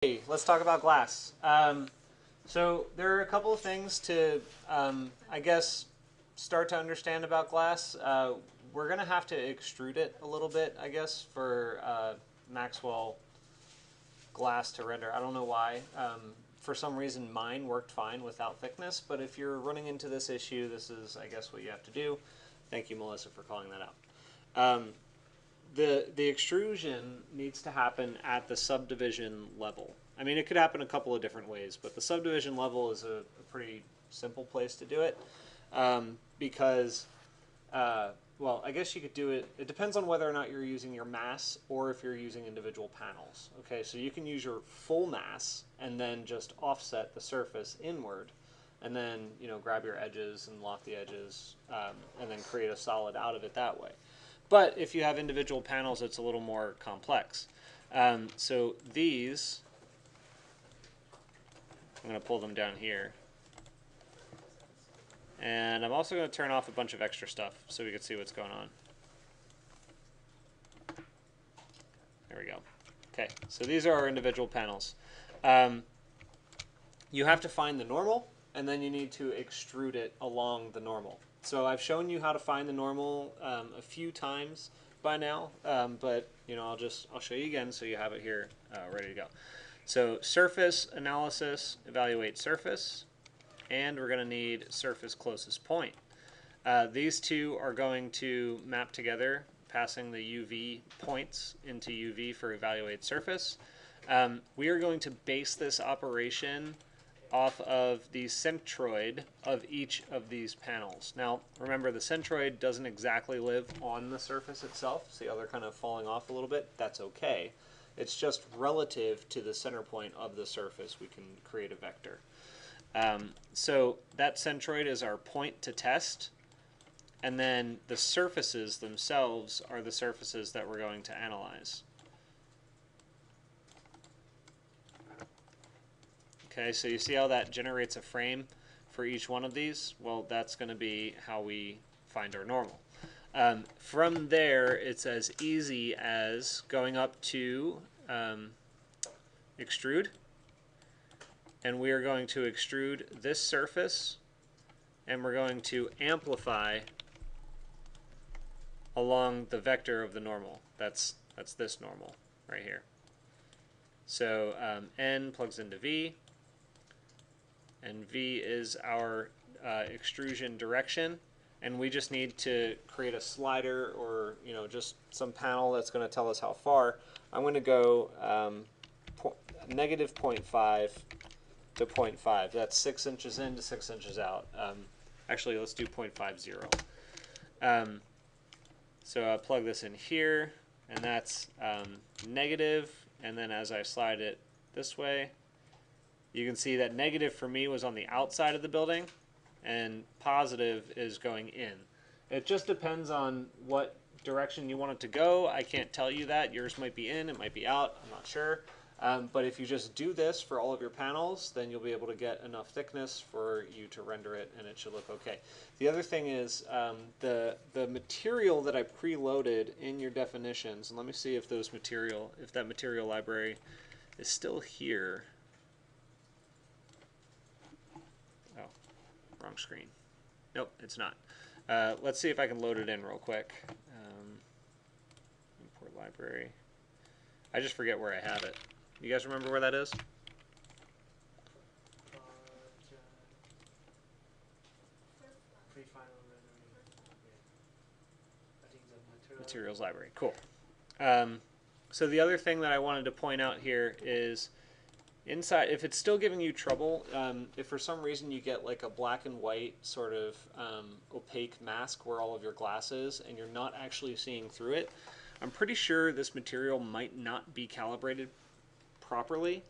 Hey, let's talk about glass. So there are a couple of things to, I guess, start to understand about glass. We're going to have to extrude it a little bit, I guess, for Maxwell glass to render. I don't know why. For some reason, mine worked fine without thickness, but if you're running into this issue, this is, I guess, what you have to do. Thank you, Melissa, for calling that out. The extrusion needs to happen at the subdivision level. I mean, it could happen a couple of different ways, but the subdivision level is a pretty simple place to do it because, well, I guess you could do it. It depends on whether or not you're using your mass or if you're using individual panels. Okay, so you can use your full mass and then just offset the surface inward, and then grab your edges and lock the edges, and then create a solid out of it that way. But if you have individual panels, it's a little more complex. So these, I'm going to pull them down here. And I'm also going to turn off a bunch of extra stuff so we can see what's going on. There we go. Okay, so these are our individual panels. You have to find the normal, and then you need to extrude it along the normal. So I've shown you how to find the normal a few times by now, but I'll show you again so you have it here ready to go. So surface analysis, evaluate surface, and we're going to need surface closest point. These two are going to map together, passing the UV points into UV for evaluate surface. We are going to base this operation off of the centroid of each of these panels. Now, remember, the centroid doesn't exactly live on the surface itself. See how they're kind of falling off a little bit? That's okay. It's just relative to the center point of the surface we can create a vector. So that centroid is our point to test, and then the surfaces themselves are the surfaces that we're going to analyze. Okay, so you see how that generates a frame for each one of these? Well, that's going to be how we find our normal. From there, it's as easy as going up to extrude, and we are going to extrude this surface, and we're going to amplify along the vector of the normal. That's this normal right here. So N plugs into V, and V is our extrusion direction, and we just need to create a slider or just some panel that's going to tell us how far. I'm going to go negative 0.5 to 0.5. That's 6 inches in to 6 inches out. Actually, let's do 0.50. So I'll plug this in here, and that's negative, and then as I slide it this way, you can see that negative for me was on the outside of the building, and positive is going in. It just depends on what direction you want it to go. I can't tell you that. Yours might be in, it might be out, I'm not sure. But if you just do this for all of your panels, then you'll be able to get enough thickness for you to render it, and it should look okay. The other thing is the material that I preloaded in your definitions, and let me see if that material library is still here. Oh, wrong screen. Nope, it's not. Let's see if I can load it in real quick. Import library. I just forget where I have it. You guys remember where that is? Materials library. Cool. So the other thing that I wanted to point out here is inside, if it's still giving you trouble, if for some reason you get like a black and white sort of opaque mask where all of your glass is and you're not actually seeing through it, I'm pretty sure this material might not be calibrated properly.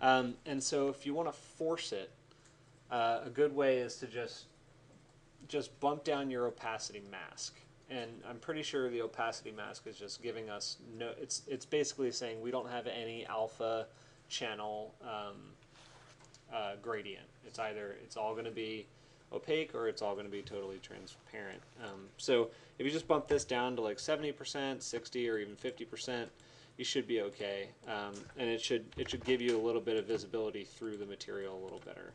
And so if you want to force it, a good way is to just bump down your opacity mask. And I'm pretty sure the opacity mask is just giving us no, it's basically saying we don't have any alpha channel gradient. It's all going to be opaque or it's all going to be totally transparent. So if you just bump this down to like 70%, 60, or even 50%, you should be okay, and it should give you a little bit of visibility through the material a little better.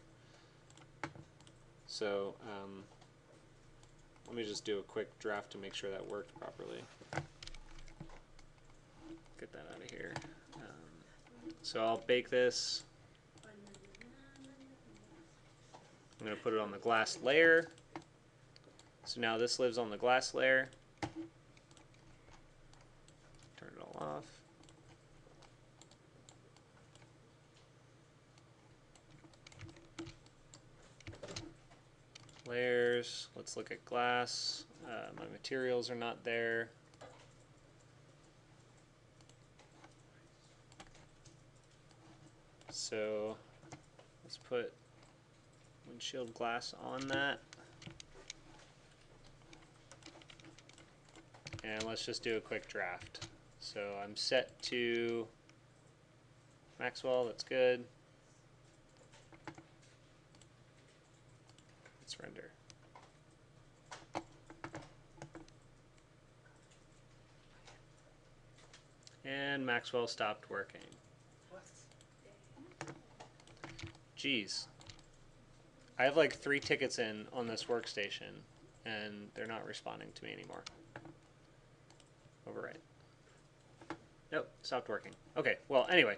So let me just do a quick draft to make sure that worked properly. Get that out of here. So I'll bake this. I'm going to put it on the glass layer. So now this lives on the glass layer. Turn it all off. Layers. Let's look at glass. My materials are not there. So let's put windshield glass on that. And let's just do a quick draft. So I'm set to Maxwell, that's good. Let's render. And Maxwell stopped working. Geez. I have like 3 tickets in on this workstation, and they're not responding to me anymore. Overwrite. Nope, stopped working. Okay, well, anyway,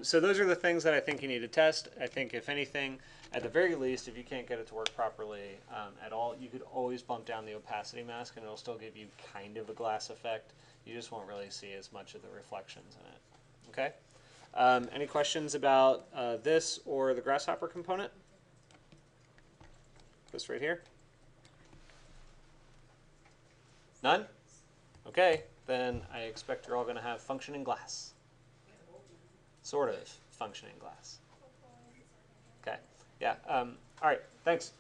so those are the things that I think you need to test. I think, if anything, at the very least, if you can't get it to work properly at all, you could always bump down the opacity mask, and it'll still give you kind of a glass effect. You just won't really see as much of the reflections in it. Okay? Any questions about this or the Grasshopper component? This right here? None? Okay, then I expect you're all going to have functioning glass. Sort of functioning glass. Okay, yeah. All right, thanks.